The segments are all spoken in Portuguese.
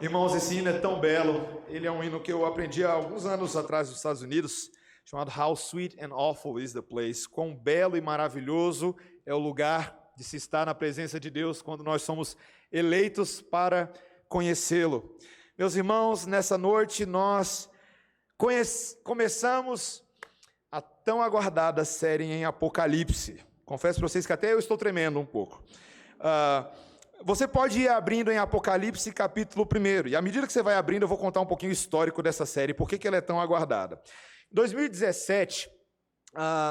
Irmãos, esse hino é tão belo. Ele é um hino que eu aprendi há alguns anos atrás nos Estados Unidos, chamado How Sweet and Awful is the Place. Quão belo e maravilhoso é o lugar de se estar na presença de Deus quando nós somos eleitos para conhecê-lo. Meus irmãos, nessa noite nós começamos a tão aguardada série em Apocalipse. Confesso para vocês que até eu estou tremendo um pouco. Você pode ir abrindo em Apocalipse capítulo 1, e à medida que você vai abrindo, eu vou contar um pouquinho o histórico dessa série, por que ela é tão aguardada. Em 2017,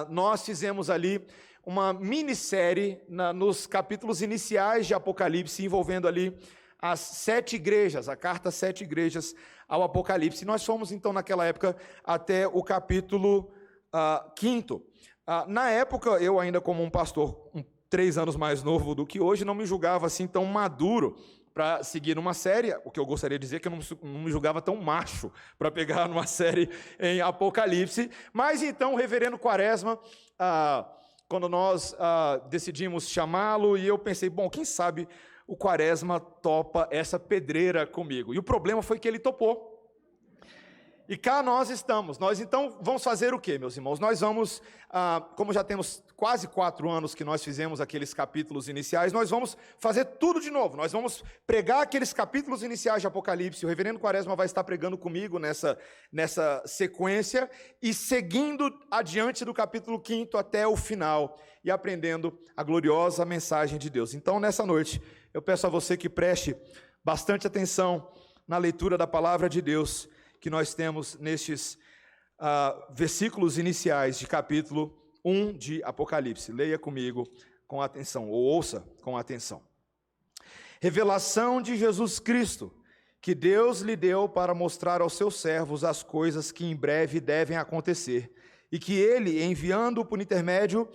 nós fizemos ali uma minissérie nos capítulos iniciais de Apocalipse, envolvendo ali as 7 igrejas, a carta às 7 igrejas ao Apocalipse. E nós fomos, então, naquela época, até o capítulo 5. Na época, eu ainda como um pastor 3 anos mais novo do que hoje, não me julgava assim tão maduro para seguir uma série. O que eu gostaria de dizer é que eu não me julgava tão macho para pegar numa série em Apocalipse. Mas então o reverendo Quaresma, quando nós decidimos chamá-lo, e eu pensei, bom, quem sabe o Quaresma topa essa pedreira comigo. E o problema foi que ele topou. E cá nós estamos. Nós então vamos fazer o quê, meus irmãos? Nós vamos, como já temos quase 4 anos que nós fizemos aqueles capítulos iniciais, nós vamos fazer tudo de novo. Nós vamos pregar aqueles capítulos iniciais de Apocalipse. O reverendo Quaresma vai estar pregando comigo nessa sequência e seguindo adiante do capítulo 5 até o final e aprendendo a gloriosa mensagem de Deus. Então, nessa noite, eu peço a você que preste bastante atenção na leitura da palavra de Deus que nós temos nestes versículos iniciais de capítulo 1 de Apocalipse. Leia comigo com atenção, ou ouça com atenção. Revelação de Jesus Cristo, que Deus lhe deu para mostrar aos seus servos as coisas que em breve devem acontecer, e que ele, enviando por intermédio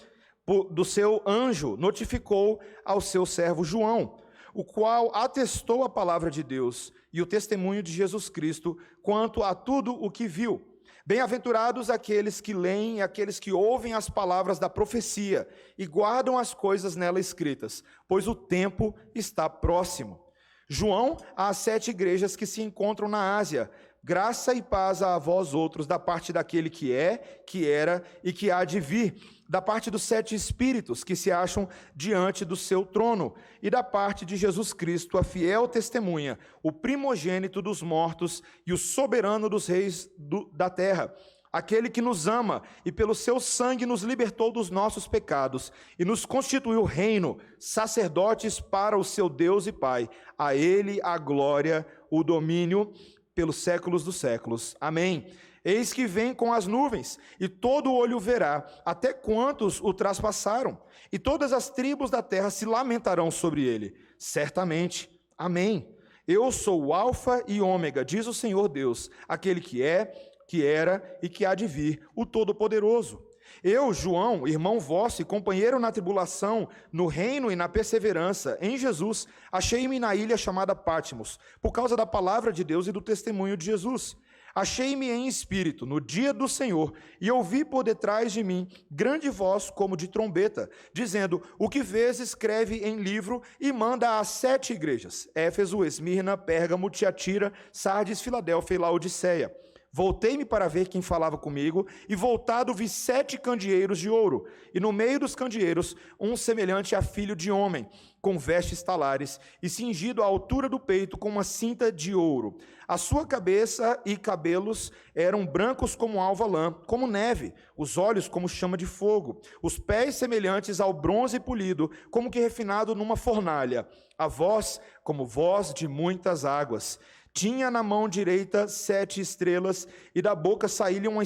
do seu anjo, notificou ao seu servo João, o qual atestou a palavra de Deus e o testemunho de Jesus Cristo quanto a tudo o que viu. Bem-aventurados aqueles que leem e aqueles que ouvem as palavras da profecia e guardam as coisas nela escritas, pois o tempo está próximo. João, às 7 igrejas que se encontram na Ásia, graça e paz a vós outros, da parte daquele que é, que era e que há de vir, da parte dos 7 espíritos que se acham diante do seu trono, e da parte de Jesus Cristo, a fiel testemunha, o primogênito dos mortos e o soberano dos reis da terra, aquele que nos ama e pelo seu sangue nos libertou dos nossos pecados e nos constituiu reino, sacerdotes para o seu Deus e Pai. A ele a glória, o domínio pelos séculos dos séculos. Amém. Eis que vem com as nuvens, e todo olho verá, até quantos o traspassaram, e todas as tribos da terra se lamentarão sobre ele. Certamente. Amém. Eu sou o Alfa e Ômega, diz o Senhor Deus, aquele que é, que era e que há de vir, o Todo-Poderoso. Eu, João, irmão vosso e companheiro na tribulação, no reino e na perseverança, em Jesus, achei-me na ilha chamada Patmos, por causa da palavra de Deus e do testemunho de Jesus. Achei-me em espírito, no dia do Senhor, e ouvi por detrás de mim grande voz como de trombeta, dizendo, o que vês escreve em livro e manda às 7 igrejas, Éfeso, Esmirna, Pérgamo, Tiatira, Sardes, Filadélfia e Laodiceia. Voltei-me para ver quem falava comigo, e voltado vi 7 candeeiros de ouro, e no meio dos candeeiros um semelhante a filho de homem, com vestes talares, e cingido à altura do peito com uma cinta de ouro. A sua cabeça e cabelos eram brancos como alva lã, como neve, os olhos como chama de fogo, os pés semelhantes ao bronze polido, como que refinado numa fornalha, a voz como voz de muitas águas. Tinha na mão direita 7 estrelas, e da boca saía uma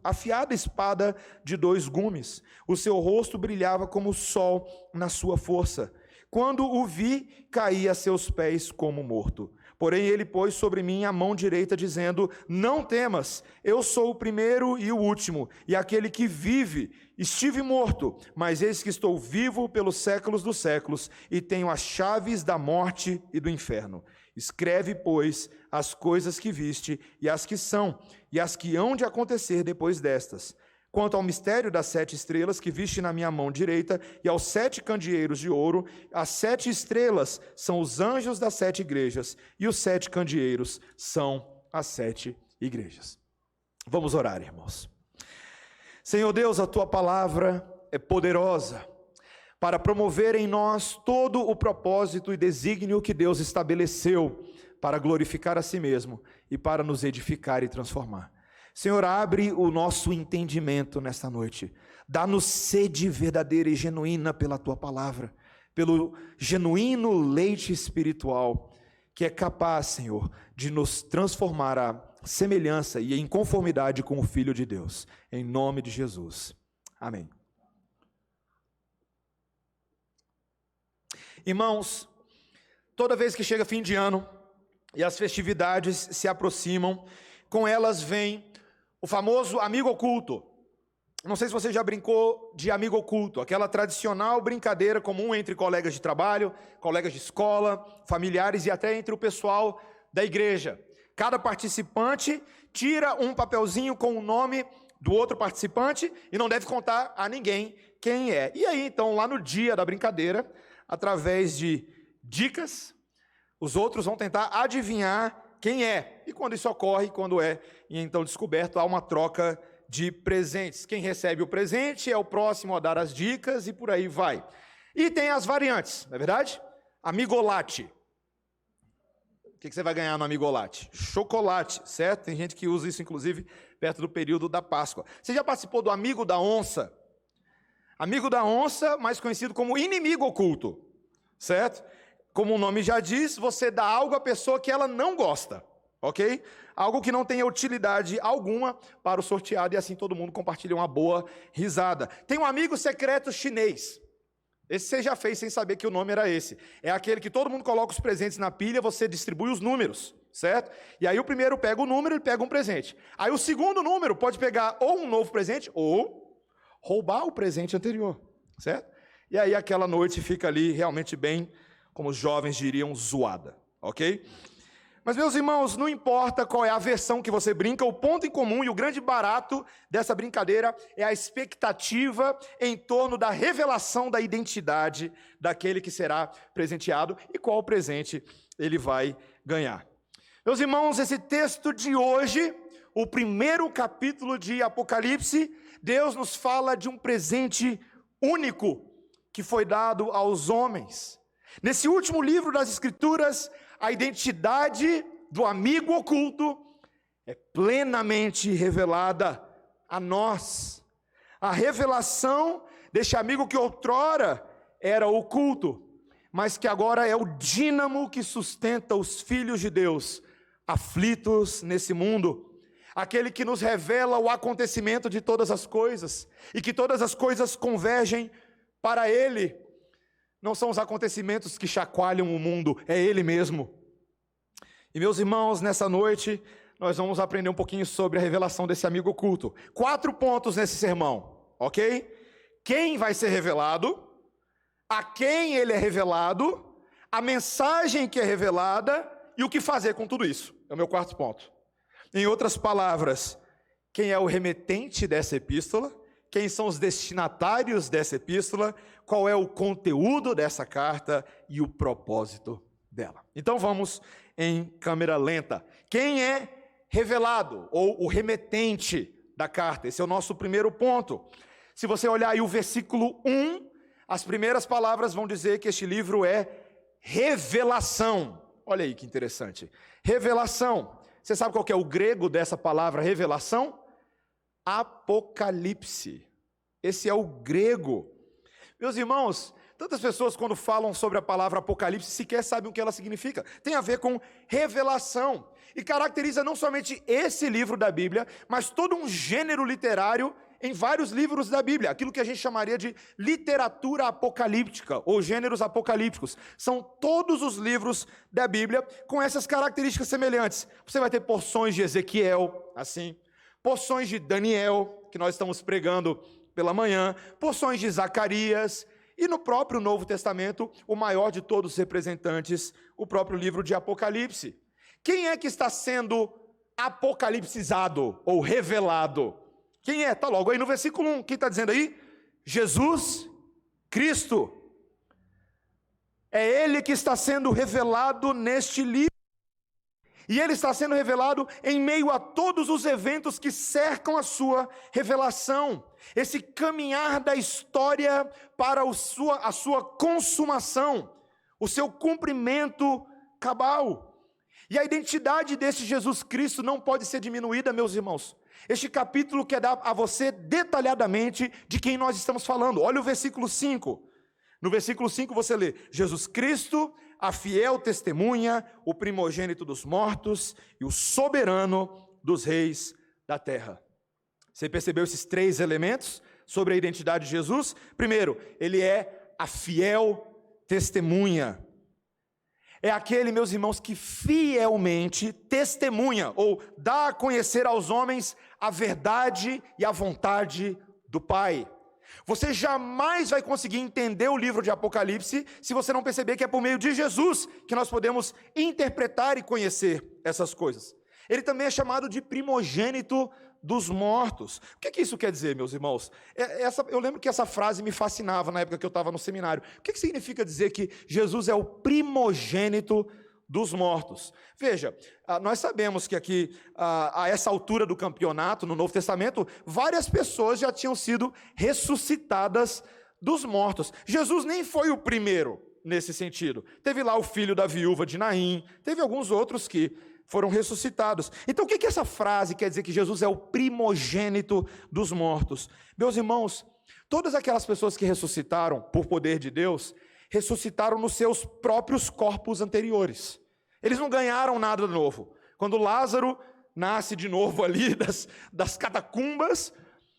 afiada espada de 2 gumes. O seu rosto brilhava como o sol na sua força. Quando o vi, caí a seus pés como morto. Porém ele pôs sobre mim a mão direita, dizendo, não temas, eu sou o primeiro e o último, e aquele que vive. Estive morto, mas eis que estou vivo pelos séculos dos séculos, e tenho as chaves da morte e do inferno. Escreve, pois, as coisas que viste, e as que são, e as que hão de acontecer depois destas. quanto ao mistério das 7 estrelas que viste na minha mão direita e aos 7 candeeiros de ouro, as 7 estrelas são os anjos das 7 igrejas e os 7 candeeiros são as 7 igrejas. Vamos orar, irmãos. Senhor Deus, a tua palavra é poderosa para promover em nós todo o propósito e desígnio que Deus estabeleceu para glorificar a si mesmo e para nos edificar e transformar. Senhor, abre o nosso entendimento nesta noite. Dá-nos sede verdadeira e genuína pela tua palavra, pelo genuíno leite espiritual, que é capaz, Senhor, de nos transformar à semelhança e em conformidade com o Filho de Deus. Em nome de Jesus. Amém. Irmãos, toda vez que chega fim de ano e as festividades se aproximam, com elas vem o famoso amigo oculto. Não sei se você já brincou de amigo oculto, aquela tradicional brincadeira comum entre colegas de trabalho, colegas de escola, familiares e até entre o pessoal da igreja. Cada participante tira um papelzinho com o nome do outro participante e não deve contar a ninguém quem é. E aí, então, lá no dia da brincadeira, através de dicas, os outros vão tentar adivinhar quem é. E quando isso ocorre, quando é então descoberto, há uma troca de presentes. Quem recebe o presente é o próximo a dar as dicas e por aí vai. E tem as variantes, não é verdade? Amigolate. O que você vai ganhar no amigolate? Chocolate, certo? Tem gente que usa isso, inclusive, perto do período da Páscoa. Você já participou do amigo da onça? Amigo da onça, mais conhecido como inimigo oculto, certo? Como o nome já diz, você dá algo à pessoa que ela não gosta, ok? Algo que não tenha utilidade alguma para o sorteado e assim todo mundo compartilha uma boa risada. Tem um amigo secreto chinês. Esse você já fez sem saber que o nome era esse. É aquele que todo mundo coloca os presentes na pilha, você distribui os números, certo? E aí o primeiro pega o número e pega um presente. Aí o segundo número pode pegar ou um novo presente ou roubar o presente anterior, certo? E aí aquela noite fica ali realmente bem, como os jovens diriam, zoada, ok? Mas, meus irmãos, não importa qual é a versão que você brinca, o ponto em comum e o grande barato dessa brincadeira é a expectativa em torno da revelação da identidade daquele que será presenteado e qual presente ele vai ganhar. Meus irmãos, esse texto de hoje, o primeiro capítulo de Apocalipse, Deus nos fala de um presente único que foi dado aos homens. Nesse último livro das Escrituras, a identidade do amigo oculto é plenamente revelada a nós. A revelação deste amigo que outrora era oculto, mas que agora é o dínamo que sustenta os filhos de Deus, aflitos nesse mundo. Aquele que nos revela o acontecimento de todas as coisas, e que todas as coisas convergem para Ele. Não são os acontecimentos que chacoalham o mundo, é Ele mesmo. E meus irmãos, nessa noite, nós vamos aprender um pouquinho sobre a revelação desse amigo oculto. 4 pontos nesse sermão, ok? Quem vai ser revelado, a quem ele é revelado, a mensagem que é revelada e o que fazer com tudo isso. É o meu 4º ponto. Em outras palavras, quem é o remetente dessa epístola, quem são os destinatários dessa epístola, qual é o conteúdo dessa carta e o propósito dela. Então vamos em câmera lenta. Quem é revelado, ou o remetente da carta? Esse é o nosso primeiro ponto. Se você olhar aí o versículo 1, as primeiras palavras vão dizer que este livro é revelação. Olha aí que interessante. Revelação. Você sabe qual que é o grego dessa palavra revelação? Apocalipse. Esse é o grego. Meus irmãos, tantas pessoas quando falam sobre a palavra apocalipse sequer sabem o que ela significa. Tem a ver com revelação. E caracteriza não somente esse livro da Bíblia, mas todo um gênero literário em vários livros da Bíblia. Aquilo que a gente chamaria de literatura apocalíptica, ou gêneros apocalípticos. São todos os livros da Bíblia com essas características semelhantes. Você vai ter porções de Ezequiel, assim. Porções de Daniel, que nós estamos pregando pela manhã. Porções de Zacarias. E no próprio Novo Testamento, o maior de todos os representantes, o próprio livro de Apocalipse. Quem é que está sendo apocalipsizado ou revelado? Quem é? Está logo aí no versículo 1. Quem está dizendo aí? Jesus Cristo. É Ele que está sendo revelado neste livro. E Ele está sendo revelado em meio a todos os eventos que cercam a sua revelação. Esse caminhar da história para a sua consumação, o seu cumprimento cabal. E a identidade desse Jesus Cristo não pode ser diminuída, meus irmãos. Este capítulo quer dar a você detalhadamente de quem nós estamos falando. Olha o versículo 5. No versículo 5 você lê: Jesus Cristo, a fiel testemunha, o primogênito dos mortos e o soberano dos reis da terra. Você percebeu esses 3 elementos sobre a identidade de Jesus? Primeiro, ele é a fiel testemunha. É aquele, meus irmãos, que fielmente testemunha ou dá a conhecer aos homens a verdade e a vontade do Pai. Você jamais vai conseguir entender o livro de Apocalipse se você não perceber que é por meio de Jesus que nós podemos interpretar e conhecer essas coisas. Ele também é chamado de primogênito dos mortos. O que isso quer dizer, meus irmãos? Eu lembro que essa frase me fascinava na época que eu estava no seminário. O que significa dizer que Jesus é o primogênito dos mortos? Veja, nós sabemos que aqui, a essa altura do campeonato, no Novo Testamento, várias pessoas já tinham sido ressuscitadas dos mortos. Jesus nem foi o primeiro nesse sentido. Teve lá o filho da viúva de Naim, teve alguns outros que foram ressuscitados. Então o que essa frase quer dizer, que Jesus é o primogênito dos mortos? Meus irmãos, todas aquelas pessoas que ressuscitaram por poder de Deus, ressuscitaram nos seus próprios corpos anteriores. Eles não ganharam nada novo. Quando Lázaro nasce de novo ali das catacumbas,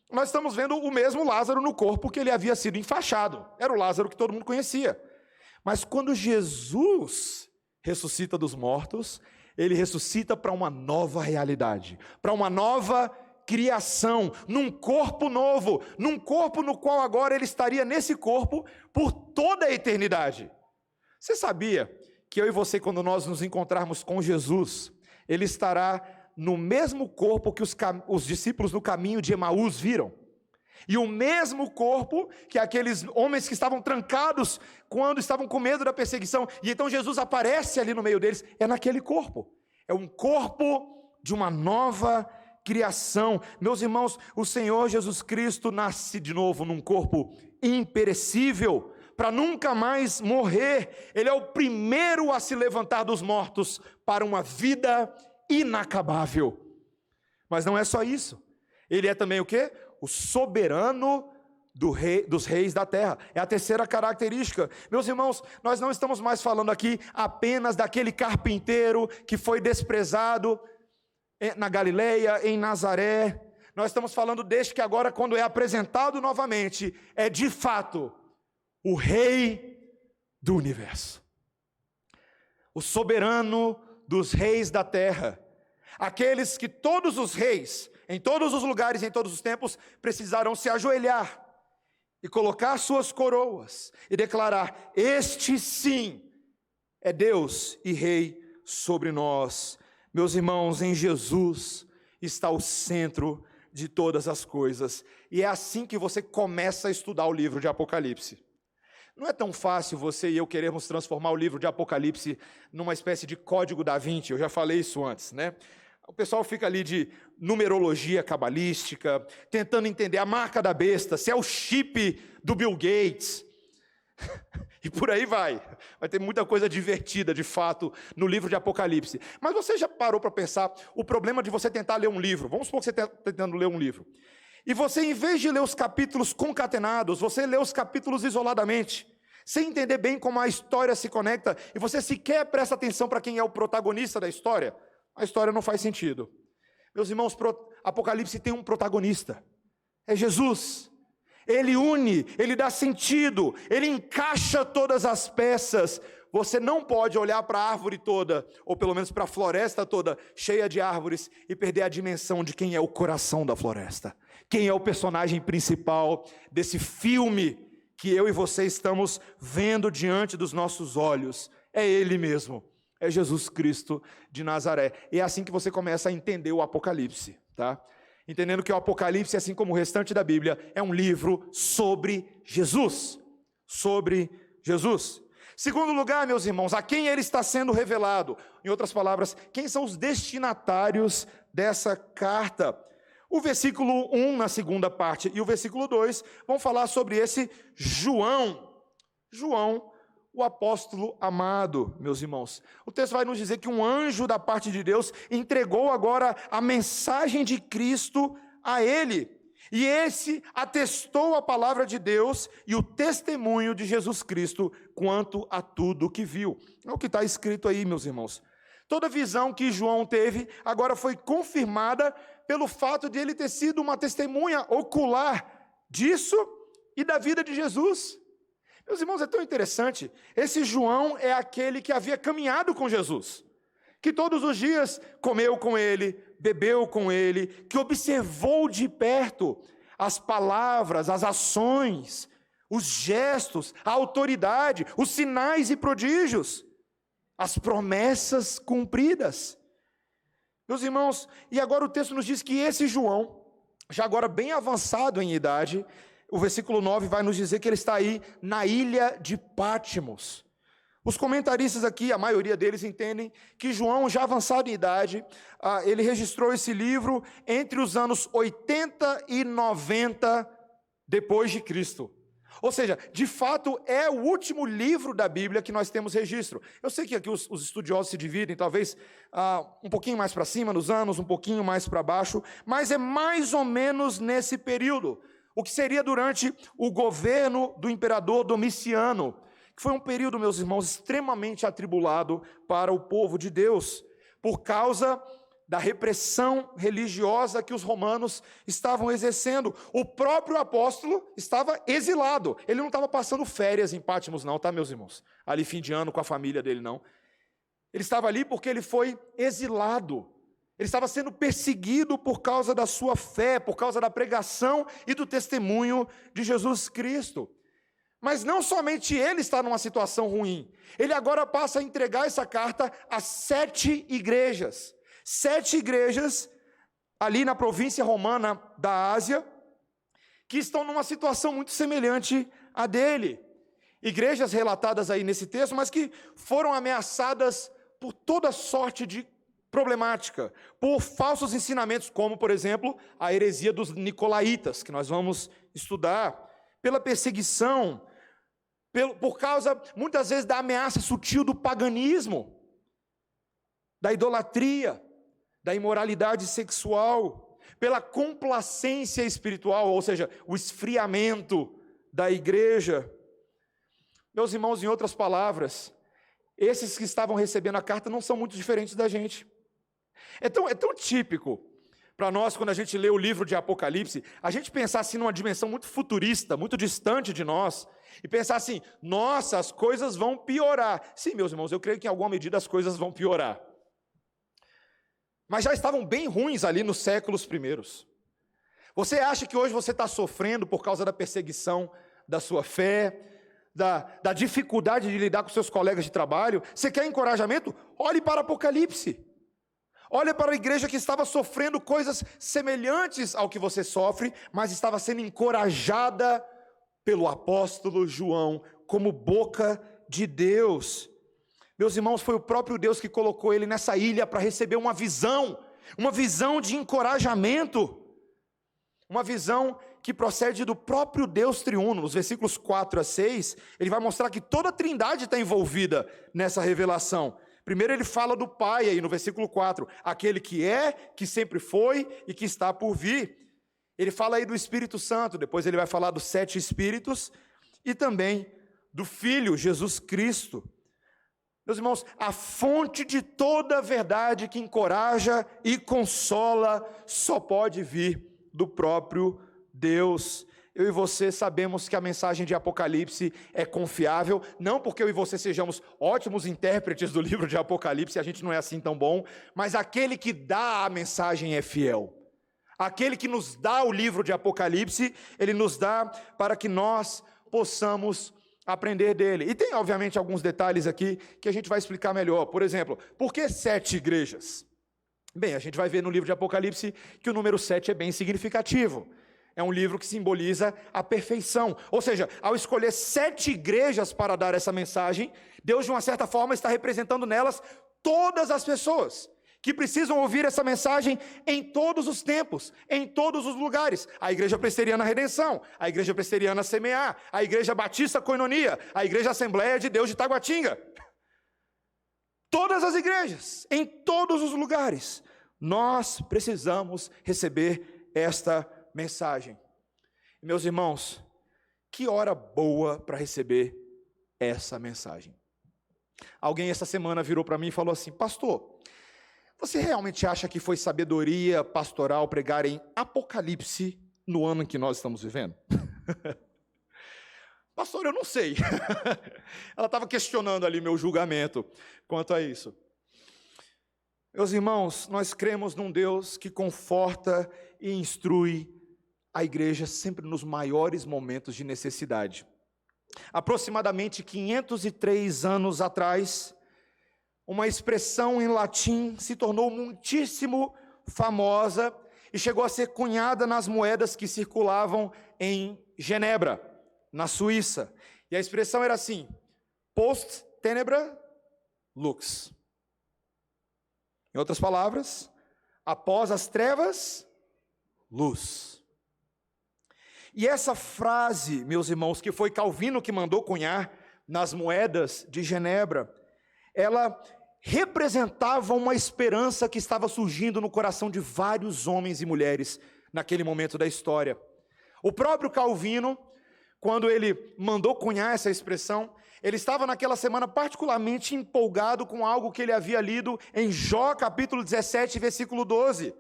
nós estamos vendo o mesmo Lázaro no corpo que ele havia sido enfaixado. Era o Lázaro que todo mundo conhecia. Mas quando Jesus ressuscita dos mortos, ele ressuscita para uma nova realidade, para uma nova criação, num corpo novo, num corpo no qual agora ele estaria nesse corpo por toda a eternidade. Você sabia que eu e você, quando nós nos encontrarmos com Jesus, ele estará no mesmo corpo que os discípulos no caminho de Emaús viram? E o mesmo corpo que aqueles homens que estavam trancados quando estavam com medo da perseguição, e então Jesus aparece ali no meio deles, é naquele corpo. É um corpo de uma nova criação. Meus irmãos, o Senhor Jesus Cristo nasce de novo num corpo imperecível, para nunca mais morrer. Ele é o primeiro a se levantar dos mortos para uma vida inacabável. Mas não é só isso. Ele é também o quê? O soberano dos reis da terra. É a terceira característica. Meus irmãos, nós não estamos mais falando aqui apenas daquele carpinteiro que foi desprezado na Galileia, em Nazaré. Nós estamos falando deste que agora, quando é apresentado novamente, é de fato o rei do universo. O soberano dos reis da terra. Aqueles que todos os reis, em todos os lugares, em todos os tempos, precisarão se ajoelhar e colocar suas coroas e declarar: este sim é Deus e Rei sobre nós. Meus irmãos, em Jesus está o centro de todas as coisas. E é assim que você começa a estudar o livro de Apocalipse. Não é tão fácil você e eu querermos transformar o livro de Apocalipse numa espécie de código da Vinci. Eu já falei isso antes, né? O pessoal fica ali de numerologia cabalística, tentando entender a marca da besta, se é o chip do Bill Gates. E por aí vai. Vai ter muita coisa divertida, de fato, no livro de Apocalipse. Mas você já parou para pensar o problema de você tentar ler um livro? Vamos supor que você está tentando ler um livro. E você, em vez de ler os capítulos concatenados, você lê os capítulos isoladamente, sem entender bem como a história se conecta, e você sequer presta atenção para quem é o protagonista da história, a história não faz sentido. Meus irmãos, Apocalipse tem um protagonista, é Jesus. Ele une, ele dá sentido, ele encaixa todas as peças. Você não pode olhar para a árvore toda, ou pelo menos para a floresta toda, cheia de árvores, e perder a dimensão de quem é o coração da floresta. Quem é o personagem principal desse filme que eu e você estamos vendo diante dos nossos olhos? É Ele mesmo, é Jesus Cristo de Nazaré. E é assim que você começa a entender o Apocalipse, tá? entendendo que o Apocalipse, assim como o restante da Bíblia, é um livro sobre Jesus. Sobre Jesus. Segundo lugar, meus irmãos, a quem ele está sendo revelado? Em outras palavras, quem são os destinatários dessa carta? O versículo 1, na segunda parte, e o versículo 2, vão falar sobre esse João. João, o apóstolo amado, meus irmãos. O texto vai nos dizer que um anjo da parte de Deus entregou agora a mensagem de Cristo a ele. E esse atestou a palavra de Deus e o testemunho de Jesus Cristo quanto a tudo que viu. É o que está escrito aí, meus irmãos. Toda visão que João teve agora foi confirmada pelo fato de ele ter sido uma testemunha ocular disso e da vida de Jesus. Meus irmãos, é tão interessante. Esse João é aquele que havia caminhado com Jesus, que todos os dias comeu com ele, bebeu com ele, que observou de perto as palavras, as ações, os gestos, a autoridade, os sinais e prodígios, as promessas cumpridas. Meus irmãos, e agora o texto nos diz que esse João, já agora bem avançado em idade, o versículo 9 vai nos dizer que ele está aí na ilha de Pátimos. Os comentaristas aqui, a maioria deles entendem que João, já avançado em idade, ele registrou esse livro entre os anos 80 e 90 depois de Cristo. Ou seja, de fato é o último livro da Bíblia que nós temos registro. Eu sei que aqui os estudiosos se dividem, talvez um pouquinho mais para cima nos anos, um pouquinho mais para baixo, mas é mais ou menos nesse período, o que seria durante o governo do imperador Domiciano, que foi um período, meus irmãos, extremamente atribulado para o povo de Deus, por causa da repressão religiosa que os romanos estavam exercendo. O próprio apóstolo estava exilado, ele não estava passando férias em Pátimos não, tá, meus irmãos? Ali fim de ano com a família dele, não. Ele estava ali porque ele foi exilado, ele estava sendo perseguido por causa da sua fé, por causa da pregação e do testemunho de Jesus Cristo. Mas não somente ele está numa situação ruim, ele agora passa a entregar essa carta a 7 igrejas. 7 igrejas ali na província romana da Ásia, que estão numa situação muito semelhante à dele. Igrejas relatadas aí nesse texto, mas que foram ameaçadas por toda sorte de problemática, por falsos ensinamentos, como, por exemplo, a heresia dos nicolaítas, que nós vamos estudar, pela perseguição, por causa, muitas vezes, da ameaça sutil do paganismo, da idolatria, da imoralidade sexual, pela complacência espiritual, ou seja, o esfriamento da igreja. Meus irmãos, em outras palavras, esses que estavam recebendo a carta não são muito diferentes da gente. É tão típico para nós, quando a gente lê o livro de Apocalipse, a gente pensar assim numa dimensão muito futurista, muito distante de nós, e pensar assim, nossa, as coisas vão piorar. Sim, meus irmãos, eu creio que em alguma medida as coisas vão piorar. Mas já estavam bem ruins ali nos séculos primeiros. Você acha que hoje você está sofrendo por causa da perseguição da sua fé, da dificuldade de lidar com seus colegas de trabalho? Você quer encorajamento? Olhe para Apocalipse. Olha para a igreja que estava sofrendo coisas semelhantes ao que você sofre, mas estava sendo encorajada pelo apóstolo João, como boca de Deus. Meus irmãos, foi o próprio Deus que colocou ele nessa ilha para receber uma visão de encorajamento, uma visão que procede do próprio Deus triuno. Nos versículos 4 a 6, ele vai mostrar que toda a trindade está envolvida nessa revelação. Primeiro ele fala do Pai aí no versículo 4, aquele que é, que sempre foi e que está por vir. Ele fala aí do Espírito Santo, depois ele vai falar dos 7 Espíritos e também do Filho, Jesus Cristo. Meus irmãos, a fonte de toda a verdade que encoraja e consola só pode vir do próprio Deus. Eu e você sabemos que a mensagem de Apocalipse é confiável, não porque eu e você sejamos ótimos intérpretes do livro de Apocalipse, a gente não é assim tão bom, mas aquele que dá a mensagem é fiel. Aquele que nos dá o livro de Apocalipse, ele nos dá para que nós possamos aprender dele. E tem, obviamente, alguns detalhes aqui que a gente vai explicar melhor. Por exemplo, por que 7 igrejas? Bem, a gente vai ver no livro de Apocalipse que o número 7 é bem significativo. É um livro que simboliza a perfeição. Ou seja, ao escolher 7 igrejas para dar essa mensagem, Deus, de uma certa forma, está representando nelas todas as pessoas que precisam ouvir essa mensagem em todos os tempos, em todos os lugares. A Igreja Presbiteriana Redenção, a Igreja Presbiteriana Semear, a Igreja Batista Coinonia, a Igreja Assembleia de Deus de Taguatinga. Todas as igrejas, em todos os lugares, nós precisamos receber esta mensagem. Meus irmãos, que hora boa para receber essa mensagem. Alguém essa semana virou para mim e falou assim: pastor, você realmente acha que foi sabedoria pastoral pregar em Apocalipse no ano em que nós estamos vivendo? Pastor, eu não sei. Ela estava questionando ali meu julgamento quanto a isso. Meus irmãos, nós cremos num Deus que conforta e instrui a igreja sempre nos maiores momentos de necessidade. Aproximadamente 503 anos atrás, uma expressão em latim se tornou muitíssimo famosa e chegou a ser cunhada nas moedas que circulavam em Genebra, na Suíça. E a expressão era assim: post tenebra lux. Em outras palavras, após as trevas, luz. E essa frase, meus irmãos, que foi Calvino que mandou cunhar nas moedas de Genebra, ela representava uma esperança que estava surgindo no coração de vários homens e mulheres naquele momento da história. O próprio Calvino, quando ele mandou cunhar essa expressão, ele estava naquela semana particularmente empolgado com algo que ele havia lido em Jó capítulo 17, versículo 12.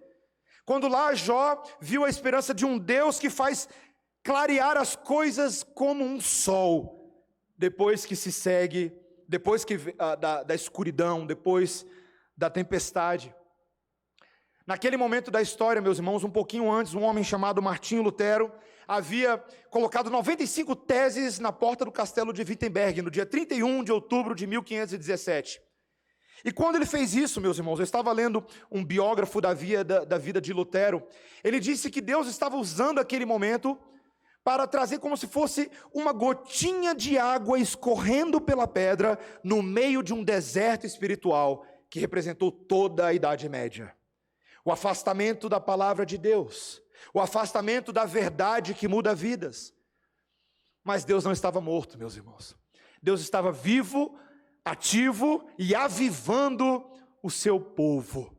Quando lá Jó viu a esperança de um Deus que faz clarear as coisas como um sol, depois que se segue, depois que da escuridão, depois da tempestade. Naquele momento da história, meus irmãos, um pouquinho antes, um homem chamado Martinho Lutero havia colocado 95 teses na porta do castelo de Wittenberg, no dia 31 de outubro de 1517. E quando ele fez isso, meus irmãos, eu estava lendo um biógrafo da vida de Lutero, ele disse que Deus estava usando aquele momento para trazer como se fosse uma gotinha de água escorrendo pela pedra no meio de um deserto espiritual que representou toda a Idade Média. O afastamento da palavra de Deus, o afastamento da verdade que muda vidas. Mas Deus não estava morto, meus irmãos. Deus estava vivo, ativo e avivando o seu povo.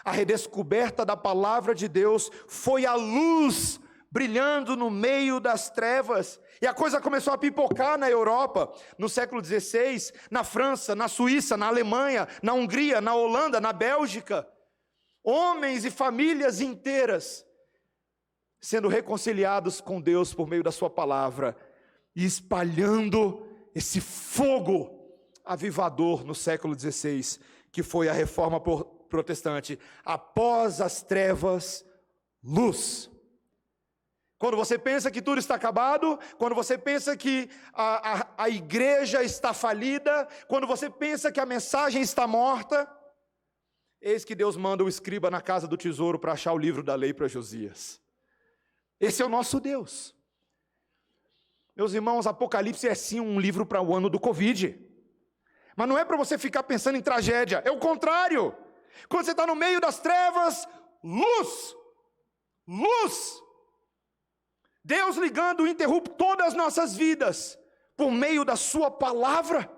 A redescoberta da palavra de Deus foi a luz brilhando no meio das trevas, e a coisa começou a pipocar na Europa, no século XVI, na França, na Suíça, na Alemanha, na Hungria, na Holanda, na Bélgica. Homens e famílias inteiras sendo reconciliados com Deus por meio da sua palavra, e espalhando esse fogo avivador no século XVI, que foi a reforma protestante. Após as trevas, luz. Quando você pensa que tudo está acabado, quando você pensa que a igreja está falida, quando você pensa que a mensagem está morta, eis que Deus manda o escriba na casa do tesouro para achar o livro da lei para Josias. Esse é o nosso Deus. Meus irmãos, Apocalipse é sim um livro para o ano do Covid, mas não é para você ficar pensando em tragédia, é o contrário. Quando você está no meio das trevas, luz, luz. Deus ligando o interruptor das nossas vidas, por meio da sua palavra.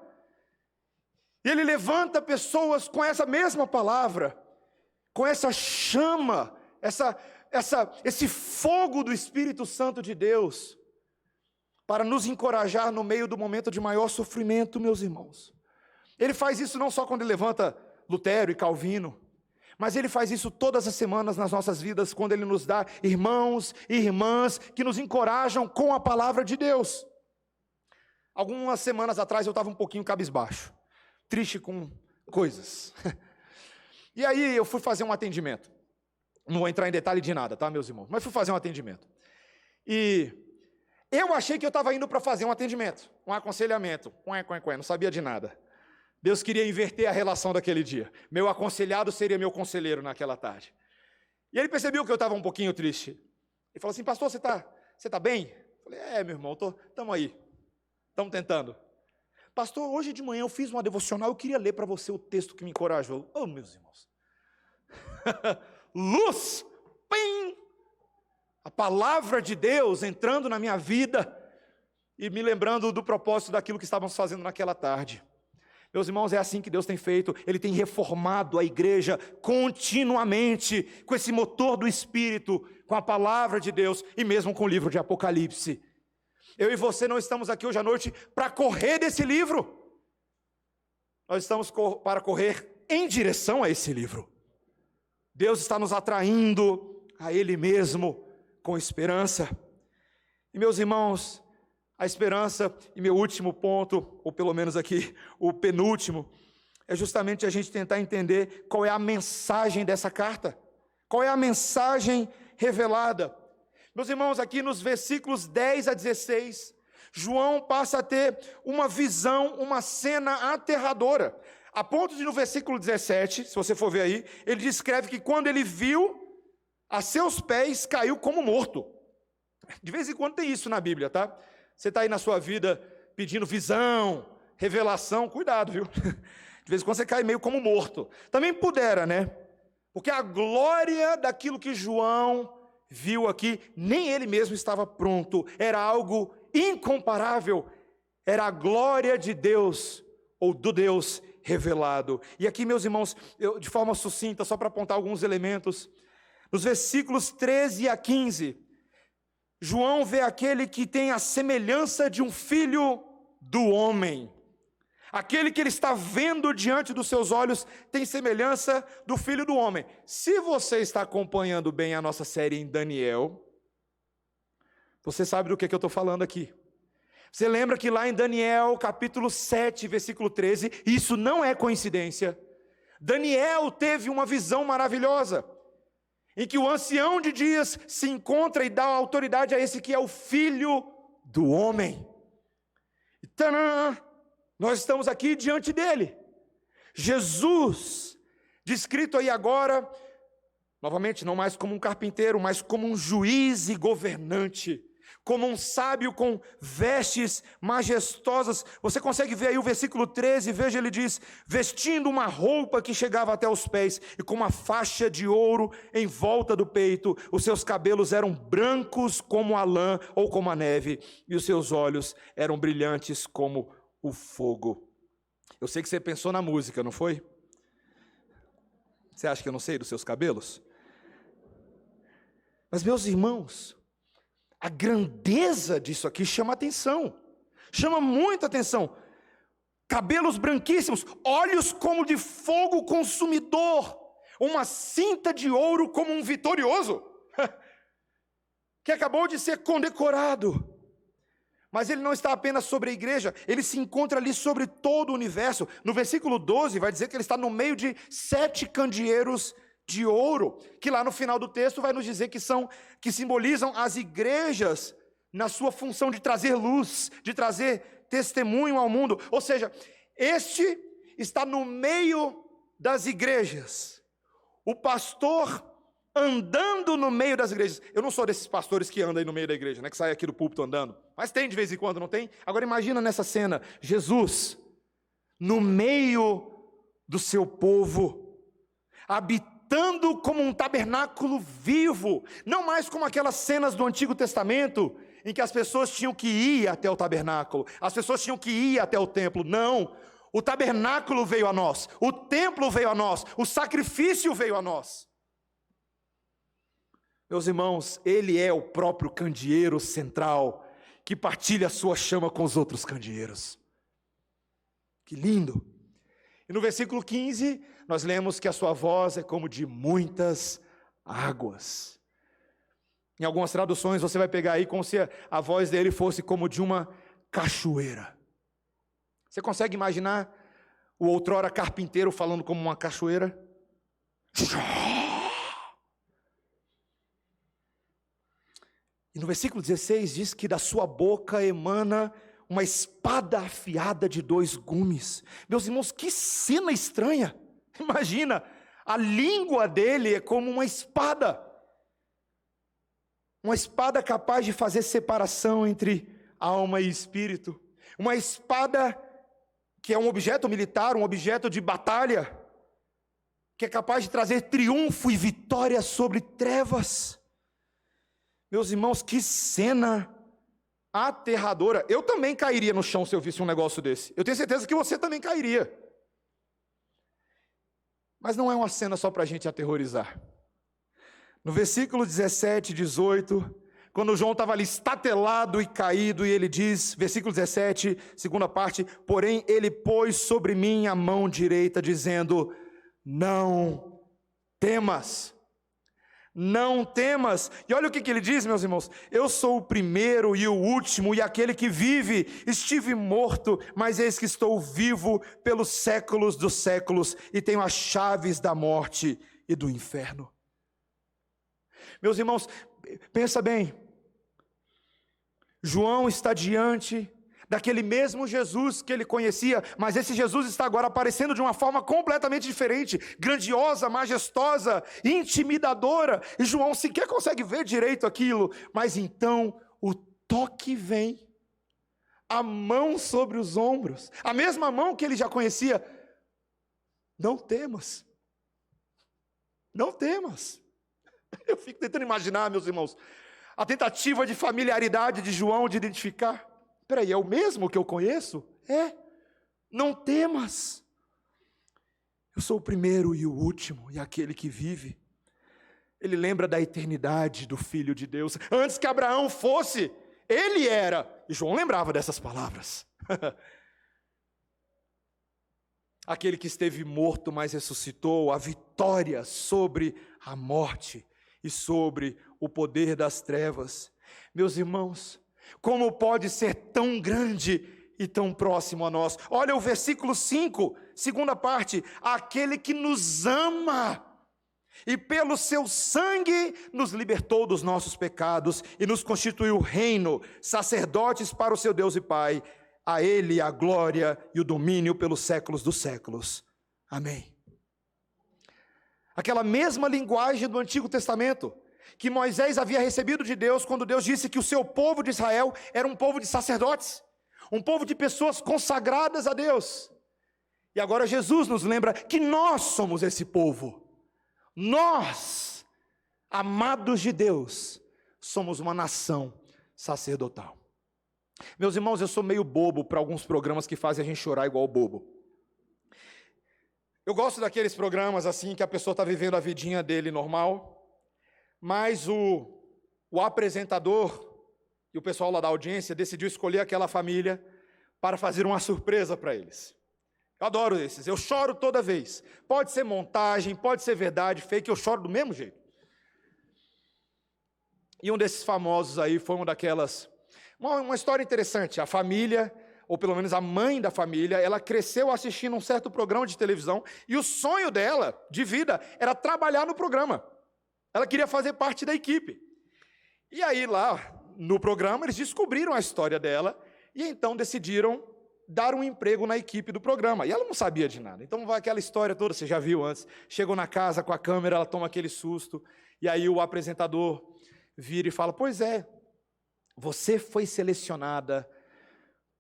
Ele levanta pessoas com essa mesma palavra, com essa chama, esse fogo do Espírito Santo de Deus, para nos encorajar no meio do momento de maior sofrimento, meus irmãos. Ele faz isso não só quando ele levanta Lutero e Calvino, mas Ele faz isso todas as semanas nas nossas vidas, quando Ele nos dá irmãos e irmãs que nos encorajam com a palavra de Deus. Algumas semanas atrás eu estava um pouquinho cabisbaixo, triste com coisas. E aí eu fui fazer um atendimento. Não vou entrar em detalhe de nada, tá, meus irmãos? Mas fui fazer um atendimento. E eu achei que eu estava indo para fazer um atendimento, um aconselhamento. Não sabia de nada. Deus queria inverter a relação daquele dia. Meu aconselhado seria meu conselheiro naquela tarde. E ele percebeu que eu estava um pouquinho triste. Ele falou assim: pastor, você tá bem? Eu falei: meu irmão, estamos aí. Estamos tentando. Pastor, hoje de manhã eu fiz uma devocional, eu queria ler para você o texto que me encorajou. Oh, meus irmãos. Luz, pim! A palavra de Deus entrando na minha vida e me lembrando do propósito daquilo que estávamos fazendo naquela tarde. Meus irmãos, é assim que Deus tem feito. Ele tem reformado a igreja continuamente, com esse motor do Espírito, com a palavra de Deus e mesmo com o livro de Apocalipse. Eu e você não estamos aqui hoje à noite para correr desse livro. Nós estamos para correr em direção a esse livro. Deus está nos atraindo a Ele mesmo com esperança. E meus irmãos, a esperança, e meu último ponto, ou pelo menos aqui, o penúltimo, é justamente a gente tentar entender qual é a mensagem dessa carta. Qual é a mensagem revelada? Meus irmãos, aqui nos versículos 10 a 16, João passa a ter uma visão, uma cena aterradora. A ponto de no versículo 17, se você for ver aí, ele descreve que quando ele viu, a seus pés caiu como morto. De vez em quando tem isso na Bíblia, tá? Você está aí na sua vida pedindo visão, revelação, cuidado, viu? De vez em quando você cai meio como morto. Também pudera, né? Porque a glória daquilo que João viu aqui, nem ele mesmo estava pronto. Era algo incomparável. Era a glória de Deus, ou do Deus revelado. E aqui, meus irmãos, de forma sucinta, só para apontar alguns elementos, nos versículos 13 a 15, João vê aquele que tem a semelhança de um filho do homem. Aquele que ele está vendo diante dos seus olhos tem semelhança do filho do homem. Se você está acompanhando bem a nossa série em Daniel, você sabe do que eu estou falando aqui. Você lembra que lá em Daniel, capítulo 7, versículo 13, isso não é coincidência. Daniel teve uma visão maravilhosa, em que o ancião de dias se encontra e dá autoridade a esse que é o Filho do Homem. E tadã, nós estamos aqui diante dele. Jesus, descrito aí agora, novamente, não mais como um carpinteiro, mas como um juiz e governante, como um sábio com vestes majestosas. Você consegue ver aí o versículo 13, veja, ele diz: vestindo uma roupa que chegava até os pés, e com uma faixa de ouro em volta do peito, os seus cabelos eram brancos como a lã ou como a neve, e os seus olhos eram brilhantes como o fogo. Eu sei que você pensou na música, não foi? Você acha que eu não sei dos seus cabelos? Mas, meus irmãos, a grandeza disso aqui chama atenção, chama muita atenção. Cabelos branquíssimos, olhos como de fogo consumidor, uma cinta de ouro como um vitorioso, que acabou de ser condecorado. Mas ele não está apenas sobre a igreja, ele se encontra ali sobre todo o universo. No versículo 12 vai dizer que ele está no meio de 7 candeeiros de ouro, que lá no final do texto vai nos dizer que simbolizam as igrejas na sua função de trazer luz, de trazer testemunho ao mundo. Ou seja, este está no meio das igrejas, o pastor andando no meio das igrejas. Eu não sou desses pastores que andam aí no meio da igreja, né, que sai aqui do púlpito andando, mas tem de vez em quando, não tem? Agora imagina nessa cena, Jesus no meio do seu povo, habitando como um tabernáculo vivo, não mais como aquelas cenas do Antigo Testamento, em que as pessoas tinham que ir até o tabernáculo, as pessoas tinham que ir até o templo. Não, o tabernáculo veio a nós, o templo veio a nós, o sacrifício veio a nós. Meus irmãos, ele é o próprio candeeiro central, que partilha a sua chama com os outros candeeiros. Que lindo! E no versículo 15, nós lemos que a sua voz é como de muitas águas. Em algumas traduções você vai pegar aí como se a voz dele fosse como de uma cachoeira. Você consegue imaginar o outrora carpinteiro falando como uma cachoeira? E no versículo 16 diz que da sua boca emana uma espada afiada de 2 gumes. Meus irmãos, que cena estranha. Imagina, a língua dele é como uma espada. Uma espada capaz de fazer separação entre alma e espírito. Uma espada que é um objeto militar, um objeto de batalha, que é capaz de trazer triunfo e vitória sobre trevas. Meus irmãos, que cena aterradora. Eu também cairia no chão se eu visse um negócio desse. Eu tenho certeza que você também cairia. Mas não é uma cena só para a gente aterrorizar. No versículo 17, 18, quando João estava ali estatelado e caído, e ele diz, versículo 17, segunda parte, porém ele pôs sobre mim a mão direita, dizendo, não temas. Não temas. E olha o que ele diz, meus irmãos. Eu sou o primeiro e o último e aquele que vive. Estive morto, mas eis que estou vivo pelos séculos dos séculos e tenho as chaves da morte e do inferno. Meus irmãos, pensa bem. João está diante daquele mesmo Jesus que ele conhecia, mas esse Jesus está agora aparecendo de uma forma completamente diferente, grandiosa, majestosa, intimidadora, e João sequer consegue ver direito aquilo, mas então o toque vem, a mão sobre os ombros, a mesma mão que ele já conhecia. Não temas, não temas. Eu fico tentando imaginar, meus irmãos, a tentativa de familiaridade de João de identificar. Peraí, é o mesmo que eu conheço? É, não temas. Eu sou o primeiro e o último, e aquele que vive. Ele lembra da eternidade do Filho de Deus. Antes que Abraão fosse, ele era. E João lembrava dessas palavras. Aquele que esteve morto, mas ressuscitou, a vitória sobre a morte e sobre o poder das trevas. Meus irmãos, como pode ser tão grande e tão próximo a nós? Olha o versículo 5, segunda parte. Aquele que nos ama e pelo seu sangue nos libertou dos nossos pecados e nos constituiu reino, sacerdotes para o seu Deus e Pai. A ele a glória e o domínio pelos séculos dos séculos. Amém. Aquela mesma linguagem do Antigo Testamento que Moisés havia recebido de Deus, quando Deus disse que o seu povo de Israel era um povo de sacerdotes, um povo de pessoas consagradas a Deus. E agora Jesus nos lembra que nós somos esse povo. Nós, amados de Deus, somos uma nação sacerdotal. Meus irmãos, eu sou meio bobo para alguns programas que fazem a gente chorar igual bobo. Eu gosto daqueles programas assim que a pessoa está vivendo a vidinha dele normal, mas o apresentador e o pessoal lá da audiência decidiu escolher aquela família para fazer uma surpresa para eles. Eu adoro esses, eu choro toda vez. Pode ser montagem, pode ser verdade, fake, eu choro do mesmo jeito. E um desses famosos aí foi uma daquelas... Uma história interessante, a família, ou pelo menos a mãe da família, ela cresceu assistindo um certo programa de televisão, e o sonho dela, de vida, era trabalhar no programa. Ela queria fazer parte da equipe. E aí lá, no programa, eles descobriram a história dela, e então decidiram dar um emprego na equipe do programa. E ela não sabia de nada. Então vai aquela história toda, você já viu antes. Chegou na casa com a câmera, ela toma aquele susto, e aí o apresentador vira e fala, pois é, você foi selecionada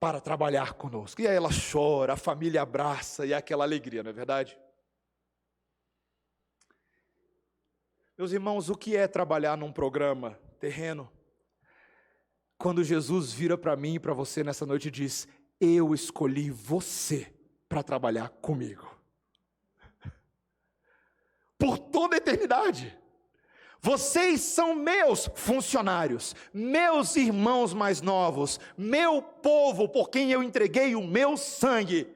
para trabalhar conosco. E aí ela chora, a família abraça, e é aquela alegria, não é verdade? Meus irmãos, o que é trabalhar num programa terreno? Quando Jesus vira para mim e para você nessa noite e diz, eu escolhi você para trabalhar comigo. Por toda a eternidade. Vocês são meus funcionários, meus irmãos mais novos, meu povo por quem eu entreguei o meu sangue.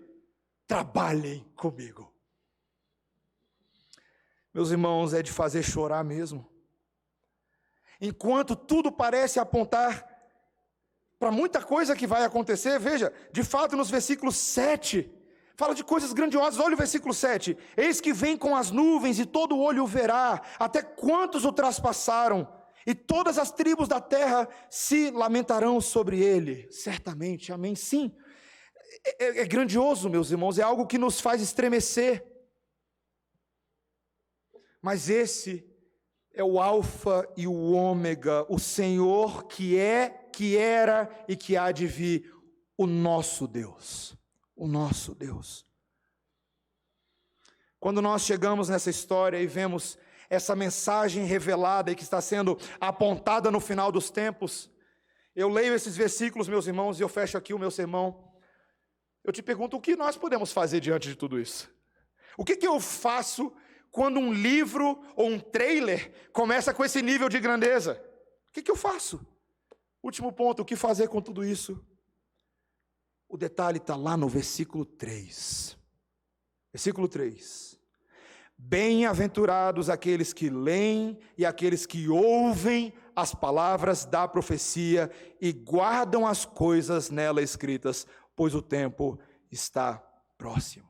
Trabalhem comigo. Meus irmãos, é de fazer chorar mesmo. Enquanto tudo parece apontar para muita coisa que vai acontecer, veja, de fato nos versículos 7, fala de coisas grandiosas. Olha o versículo 7, eis que vem com as nuvens e todo olho o verá, até quantos o traspassaram, e todas as tribos da terra se lamentarão sobre ele, certamente, amém, sim, é grandioso, meus irmãos, é algo que nos faz estremecer, mas esse é o alfa e o ômega, o Senhor que é, que era e que há de vir, o nosso Deus, o nosso Deus. Quando nós chegamos nessa história e vemos essa mensagem revelada e que está sendo apontada no final dos tempos, eu leio esses versículos, meus irmãos, e eu fecho aqui o meu sermão. Eu te pergunto, o que nós podemos fazer diante de tudo isso? O que eu faço quando um livro ou um trailer começa com esse nível de grandeza? O que eu faço? Último ponto, o que fazer com tudo isso? O detalhe está lá no versículo 3. Versículo 3. Bem-aventurados aqueles que leem e aqueles que ouvem as palavras da profecia e guardam as coisas nela escritas, pois o tempo está próximo.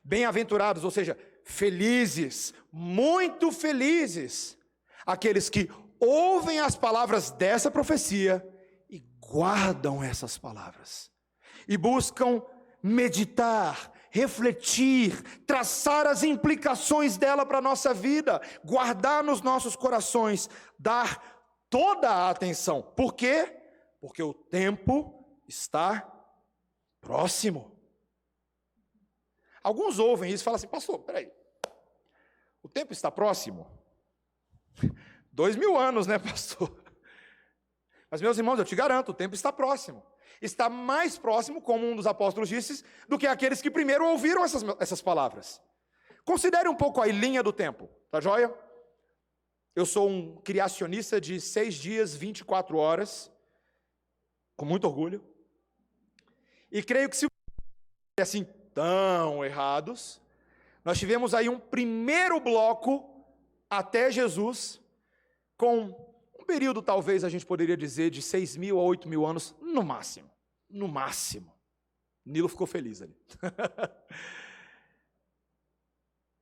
Bem-aventurados, ou seja, felizes, muito felizes, aqueles que ouvem as palavras dessa profecia e guardam essas palavras, e buscam meditar, refletir, traçar as implicações dela para a nossa vida, guardar nos nossos corações, dar toda a atenção. Por quê? Porque o tempo está próximo. Alguns ouvem isso e falam assim, pastor, peraí, o tempo está próximo? 2000 anos, né, pastor? Mas, meus irmãos, eu te garanto, o tempo está próximo. Está mais próximo, como um dos apóstolos disse, do que aqueles que primeiro ouviram essas palavras. Considere um pouco a linha do tempo, tá joia? Eu sou um criacionista de 6 dias, 24 horas, com muito orgulho, e creio que se assim tão errados, nós tivemos aí um primeiro bloco até Jesus, com um período, talvez, a gente poderia dizer, de 6.000 a 8.000 anos, no máximo. No máximo. Nilo ficou feliz ali.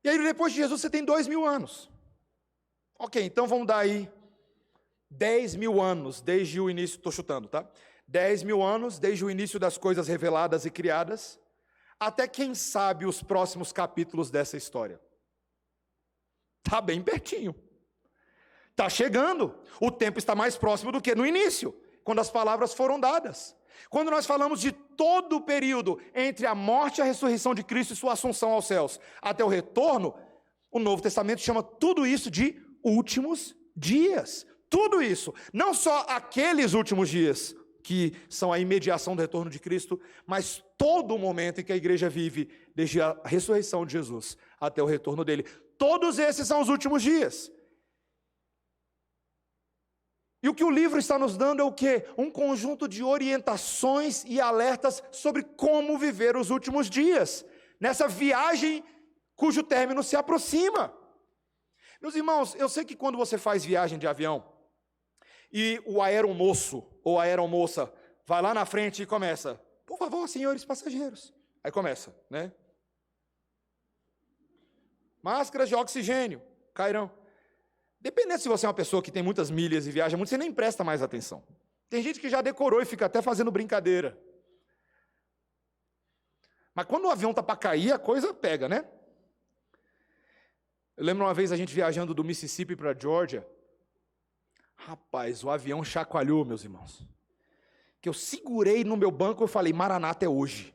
E aí, depois de Jesus, você tem 2.000 anos. Ok, então vamos dar aí 10.000 anos, desde o início, estou chutando, tá? 10.000 anos, desde o início das coisas reveladas e criadas, até quem sabe os próximos capítulos dessa história. Está bem pertinho. Está chegando, o tempo está mais próximo do que no início, quando as palavras foram dadas. Quando nós falamos de todo o período entre a morte e a ressurreição de Cristo e sua assunção aos céus, até o retorno, o Novo Testamento chama tudo isso de últimos dias. Tudo isso, não só aqueles últimos dias, que são a imediação do retorno de Cristo, mas todo o momento em que a igreja vive, desde a ressurreição de Jesus até o retorno dele. Todos esses são os últimos dias. E o que o livro está nos dando é o quê? Um conjunto de orientações e alertas sobre como viver os últimos dias, nessa viagem cujo término se aproxima. Meus irmãos, eu sei que quando você faz viagem de avião, e o aeromoço ou a aeromoça vai lá na frente e começa, por favor, senhores passageiros. Aí começa, né? Máscaras de oxigênio cairão. Dependendo se você é uma pessoa que tem muitas milhas e viaja muito, você nem presta mais atenção. Tem gente que já decorou e fica até fazendo brincadeira. Mas quando o avião está para cair, a coisa pega, né? Eu lembro uma vez a gente viajando do Mississippi para a Geórgia. Rapaz, o avião chacoalhou, meus irmãos. Que eu segurei no meu banco e falei, Maranata, é hoje.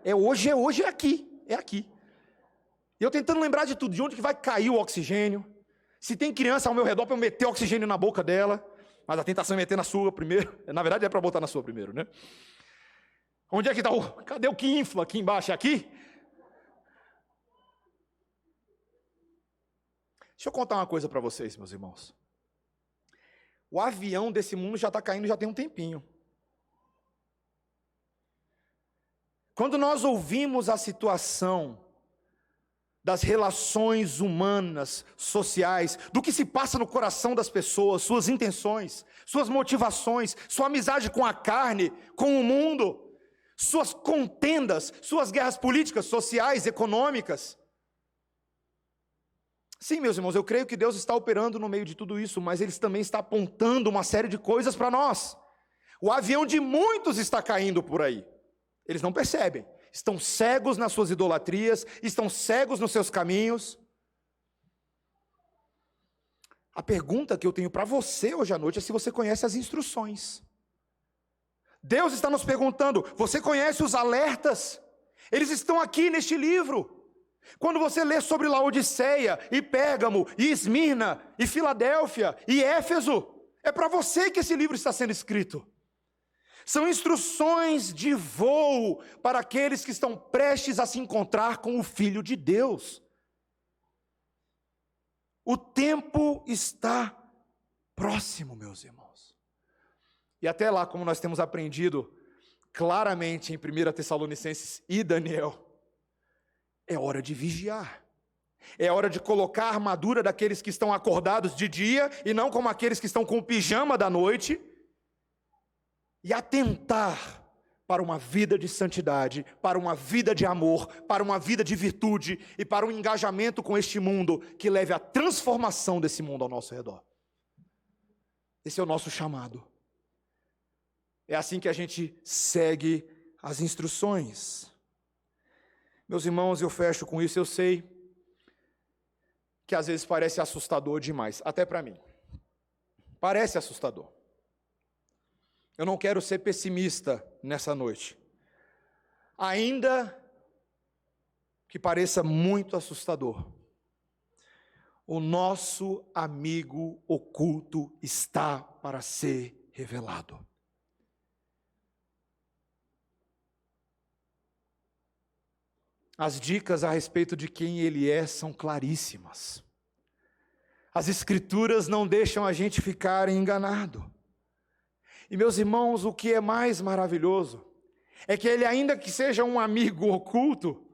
É hoje, é aqui, é aqui. E eu tentando lembrar de tudo, de onde que vai cair o oxigênio. Se tem criança ao meu redor para eu meter oxigênio na boca dela, mas a tentação é meter na sua primeiro. Na verdade é para botar na sua primeiro, né? Onde é que está cadê o que infla aqui embaixo? É aqui? Deixa eu contar uma coisa para vocês, meus irmãos. O avião desse mundo já está caindo já tem um tempinho. Quando nós ouvimos a situação das relações humanas, sociais, do que se passa no coração das pessoas, suas intenções, suas motivações, sua amizade com a carne, com o mundo, suas contendas, suas guerras políticas, sociais, econômicas, Sim, meus irmãos, eu creio que Deus está operando no meio de tudo isso, mas Ele também está apontando uma série de coisas para nós. O avião de muitos está caindo por aí. Eles não percebem. Estão cegos nas suas idolatrias, estão cegos nos seus caminhos. A pergunta que eu tenho para você hoje à noite é se você conhece as instruções. Deus está nos perguntando, você conhece os alertas? Eles estão aqui neste livro. Quando você lê sobre Laodiceia, e Pérgamo, e Esmirna, e Filadélfia, e Éfeso, é para você que esse livro está sendo escrito. São instruções de voo para aqueles que estão prestes a se encontrar com o Filho de Deus. O tempo está próximo, meus irmãos. E até lá, como nós temos aprendido claramente em 1 Tessalonicenses e Daniel, é hora de vigiar. É hora de colocar a armadura daqueles que estão acordados de dia e não como aqueles que estão com o pijama da noite, e atentar para uma vida de santidade, para uma vida de amor, para uma vida de virtude e para um engajamento com este mundo que leve à transformação desse mundo ao nosso redor. Esse é o nosso chamado. É assim que a gente segue as instruções. Meus irmãos, eu fecho com isso. Eu sei que às vezes parece assustador demais, até para mim. Parece assustador. Eu não quero ser pessimista nessa noite. Ainda que pareça muito assustador, o nosso amigo oculto está para ser revelado. As dicas a respeito de quem ele é são claríssimas. As Escrituras não deixam a gente ficar enganado. E meus irmãos, o que é mais maravilhoso é que ele, ainda que seja um amigo oculto,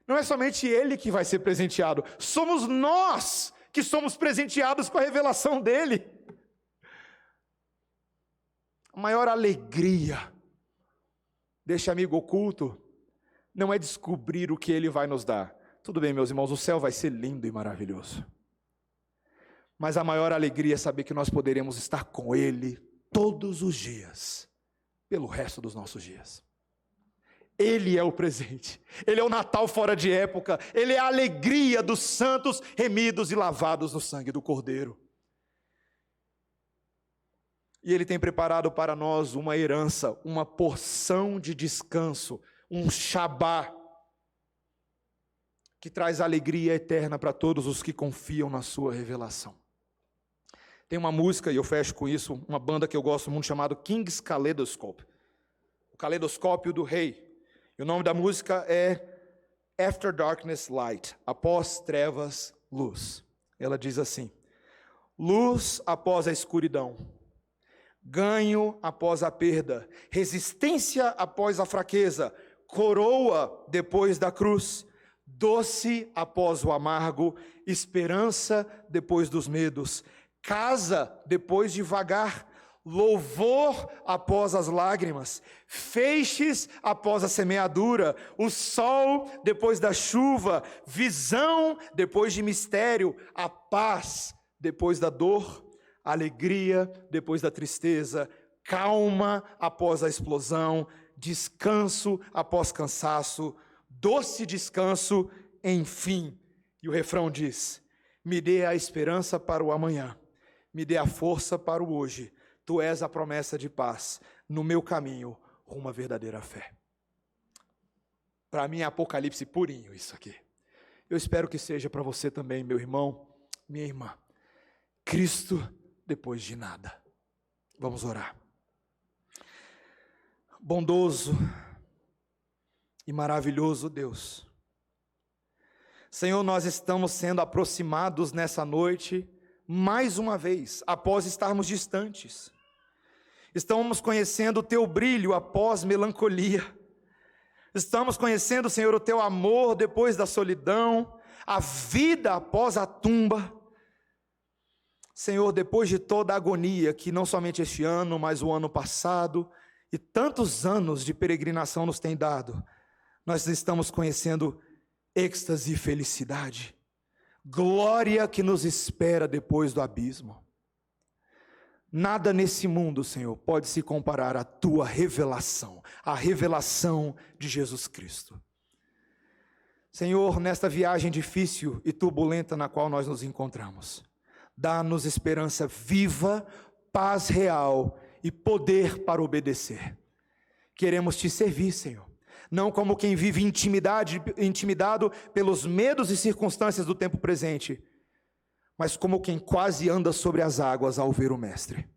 não é somente ele que vai ser presenteado, somos nós que somos presenteados com a revelação dele. A maior alegria deste amigo oculto não é descobrir o que ele vai nos dar. Tudo bem, meus irmãos, o céu vai ser lindo e maravilhoso. Mas a maior alegria é saber que nós poderemos estar com ele todos os dias, pelo resto dos nossos dias. Ele é o presente, ele é o Natal fora de época, ele é a alegria dos santos remidos e lavados no sangue do Cordeiro. E ele tem preparado para nós uma herança, uma porção de descanso, um Shabá, que traz alegria eterna para todos os que confiam na sua revelação. Tem uma música, e eu fecho com isso, uma banda que eu gosto muito, chamada King's Kaleidoscope. O Caleidoscópio do Rei. E o nome da música é After Darkness Light, após trevas, luz. Ela diz assim: luz após a escuridão, ganho após a perda, resistência após a fraqueza, coroa depois da cruz, doce após o amargo, esperança depois dos medos, casa depois de vagar, louvor após as lágrimas, feixes após a semeadura, o sol depois da chuva, visão depois de mistério, a paz depois da dor, alegria depois da tristeza, calma após a explosão, descanso após cansaço, doce descanso, enfim. E o refrão diz: me dê a esperança para o amanhã, me dê a força para o hoje, tu és a promessa de paz, no meu caminho, rumo à verdadeira fé. Para mim é Apocalipse purinho isso aqui. Eu espero que seja para você também, meu irmão, minha irmã. Cristo depois de nada. Vamos orar. Bondoso e maravilhoso Deus, Senhor, nós estamos sendo aproximados nessa noite, mais uma vez, após estarmos distantes. Estamos conhecendo o Teu brilho após melancolia. Estamos conhecendo, Senhor, o Teu amor depois da solidão, a vida após a tumba. Senhor, depois de toda a agonia que não somente este ano, mas o ano passado e tantos anos de peregrinação nos tem dado, nós estamos conhecendo êxtase e felicidade, glória que nos espera depois do abismo. Nada nesse mundo, Senhor, pode se comparar à tua revelação, a revelação de Jesus Cristo. Senhor, nesta viagem difícil e turbulenta na qual nós nos encontramos, dá-nos esperança viva, paz real e poder para obedecer. Queremos te servir, Senhor, não como quem vive intimidado pelos medos e circunstâncias do tempo presente, mas como quem quase anda sobre as águas ao ver o Mestre.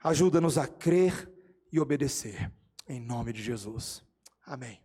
Ajuda-nos a crer e obedecer, em nome de Jesus. Amém.